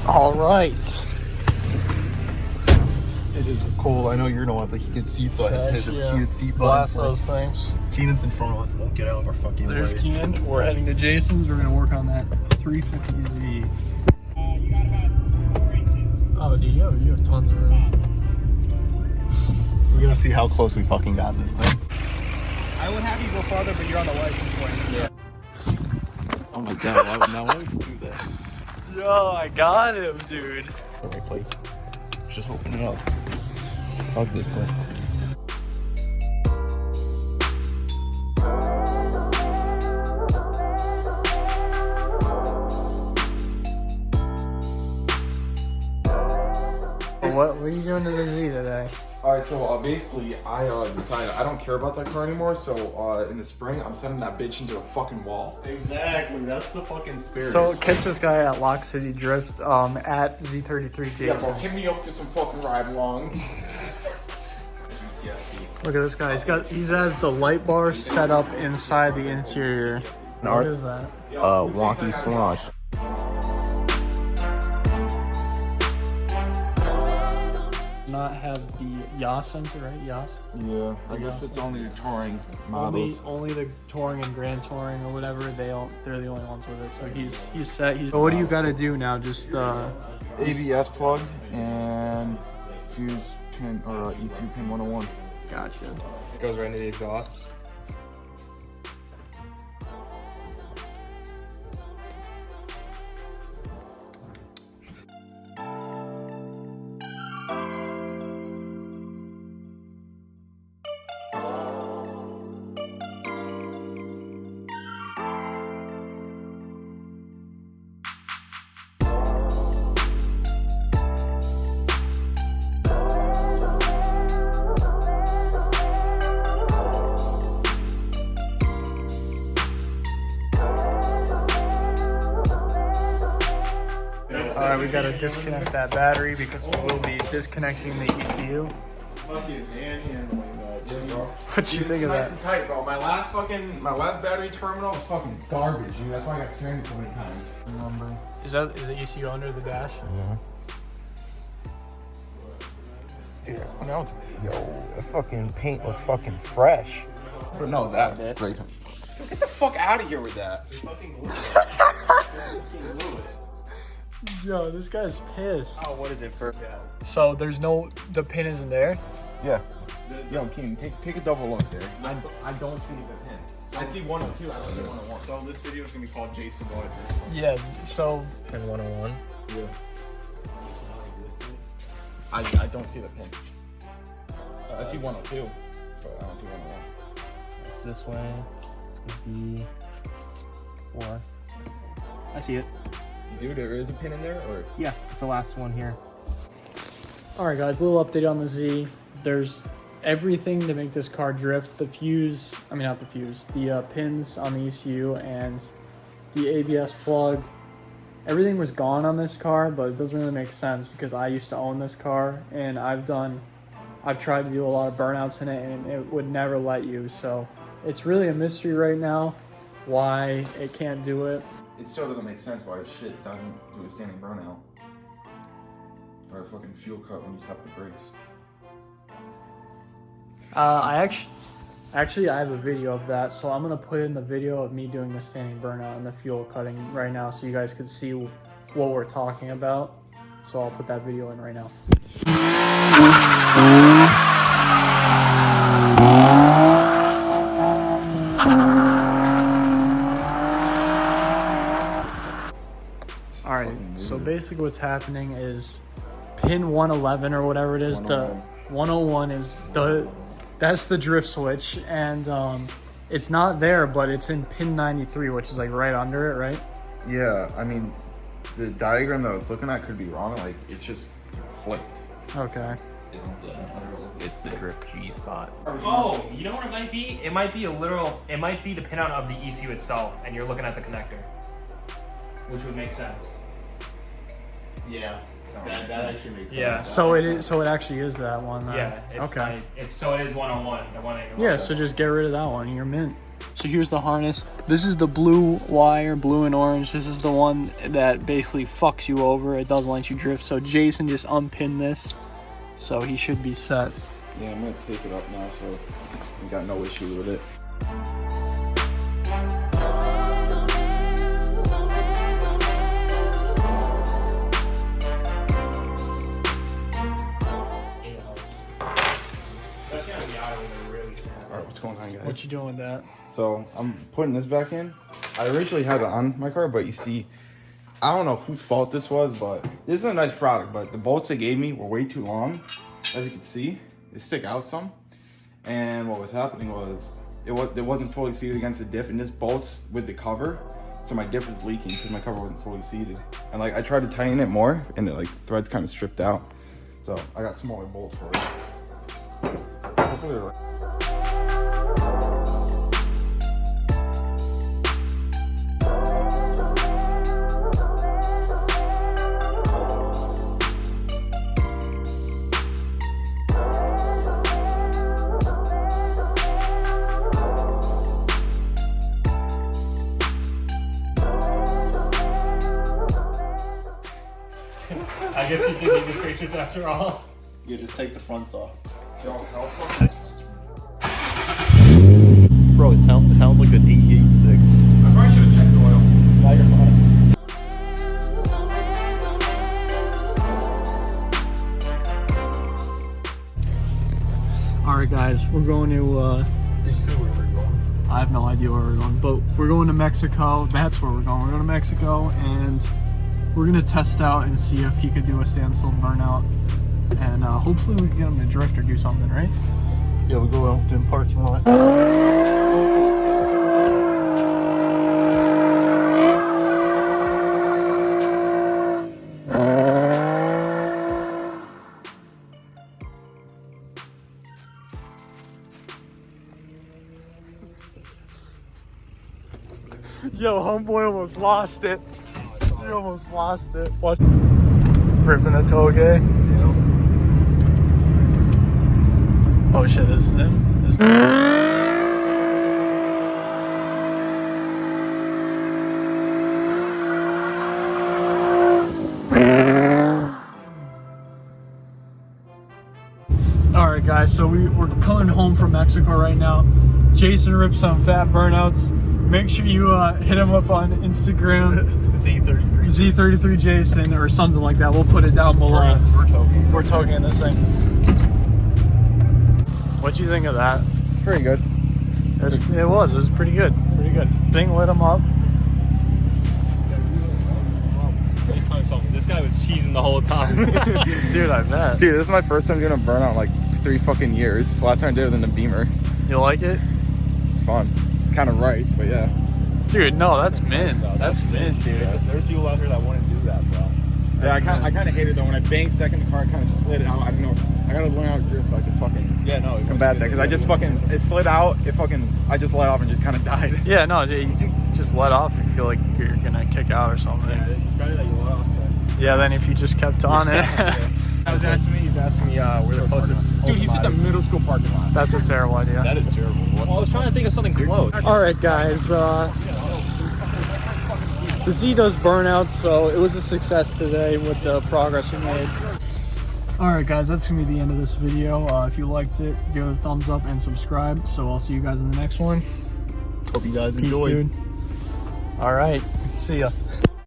All right. It is cold. I know you're not the heated seat, so I have to hit the heated seat button. Blast those things. Keenan's in front of us. Won't get out of our fucking way. There's Keenan. We're heading to Jason's. We're gonna work on that 350Z. You got about 4 inches. Oh, dude, you have tons of room. We're gonna see how close we fucking got this thing. I would have you go farther, but you're on the license plate. Yeah. Oh my god, why would you do that? Yo, I got him, dude. The right place. Just open it up. Hug this place. What are you doing to the Z today? Alright, so basically, I decided I don't care about that car anymore, so in the spring, I'm sending that bitch into a fucking wall. Exactly, that's the fucking spirit. So, catch this guy at Lock City Drift at G35 Jason. Yeah, bro, hit me up for some fucking ride-alongs. Look at this guy. He has the light bar set up inside the interior. What is that? Wonky Slosh. Not have the Yas sensor, right? Yas? Yeah, I guess it's only the touring models. Only the touring and grand touring or whatever. They're the only ones with it. So he's set. So what do you got to do now? Just ABS plug and fuse pin or ECU pin 101. Gotcha. It goes right into the exhaust. Alright, we gotta disconnect that battery because we will be disconnecting the ECU. Fucking manhandling that, bro. What you think of nice that? and tight, bro. My last battery terminal was fucking garbage. You know, that's why I got stranded so many times. Remember. Is the ECU under the dash? Yeah. Now it's, yo, the fucking paint looks fucking fresh. But no, that great. Get the fuck out of here with that. Yo, this guy's pissed. Oh, what is it for? So the pin isn't there? Yeah. Yo, Keenan, take a double look there. I don't see the pin. I see 102. I don't see 101. So this video is gonna be called Jason bought it this one. Yeah. So Pin 101. Yeah. I don't see the pin. I see 102, but I don't see 101. So it's this way. It's gonna be 4. I see it. Dude, there is a pin in there, or? Yeah, it's the last one here. all right, guys. A little update on the Z. There's everything to make this car drift. The pins on the ECU and the ABS plug. Everything was gone on this car, but it doesn't really make sense because I used to own this car and I've tried to do a lot of burnouts in it and it would never let you. So it's really a mystery right now why it can't do it. It still doesn't make sense why this shit doesn't do a standing burnout. Or a fucking fuel cut when you tap the brakes. I have a video of that, so I'm gonna put in the video of me doing the standing burnout and the fuel cutting right now so you guys can see what we're talking about. So I'll put that video in right now. Alright, so basically what's happening is pin 111 or whatever it is, the 101 is that's the drift switch, and it's not there, but it's in pin 93, which is like right under it, right? Yeah, I mean, the diagram that I was looking at could be wrong. Like, it's just flipped. Okay. It's the drift G spot. Oh, you know what it might be? It might be the pinout of the ECU itself, and you're looking at the connector. Which would make sense. Yeah. That actually makes sense. Yeah. So it is. So it actually is that one. Yeah. It's okay. like, it is 101. The one. Yeah. So just get rid of that one. You're mint. So here's the harness. This is the blue wire, blue and orange. This is the one that basically fucks you over. It doesn't let you drift. So Jason just unpinned this, so he should be set. Yeah, I'm gonna take it up now, so I got no issue with it. Alright, what's going on, guys? What you doing with that? So I'm putting this back in. I originally had it on my car, but you see, I don't know whose fault this was, but this is a nice product, but the bolts they gave me were way too long. As you can see, they stick out some. And what was happening was, it wasn't fully seated against the diff, and this bolts with the cover, so my diff was leaking because my cover wasn't fully seated. And like, I tried to tighten it more, and it, like, the threads kind of stripped out. So I got smaller bolts for it. Hopefully they're right. I guess you think he just fixes after all. You just take the fronts off. Bro, it sounds like an 886. I probably should have checked the oil. Now you're fine. All right, guys, we're going to. Did you say where we're going? I have no idea where we're going, but we're going to Mexico. That's where we're going. We're going to Mexico, and we're gonna test out and see if he could do a standstill burnout, and hopefully we can get him to drift or do something, right? Yeah, we'll go out to the parking lot. Yo, homeboy almost lost it. He almost lost it. What? Ripping a toge. Oh shit, this is him. This is Alright guys, so we're coming home from Mexico right now. Jason ripped some fat burnouts. Make sure you hit him up on Instagram. Z33 Jason or something like that. We'll put it down below. We're toking this thing. What'd you think of that? Pretty good. It was pretty good. Pretty good. Thing lit him up. Let me tell you something. This guy was cheesing the whole time. Dude, I bet. Dude, this is my first time doing a burnout in like 3 fucking years. Last time I did it in the Beamer. You like it? Fun. Kind of rice, but yeah. Dude, no, that's mint. That's mint, dude. There's people out here that wouldn't do that, bro. Yeah, I kind of hate it though. When I banged second, the car kind of slid out. I don't know. I gotta learn how to drift so I can fucking combat that. Because I just fucking, it slid out. I just let off and just kind of died. Yeah, no, you can just let off if you feel like you're gonna kick out or something. Yeah, it's better that you let off. Yeah, then if you just kept on it. He's asking me where the closest. Dude, he's at the middle school parking lot. That's a terrible idea. That is terrible. Well, I was trying to think of something close. Alright guys, the Z does burnouts, so it was a success today with the progress we made. Alright guys, that's going to be the end of this video. If you liked it, give it a thumbs up and subscribe. So I'll see you guys in the next one. Hope you guys Peace, enjoyed. dude. Alright, see ya.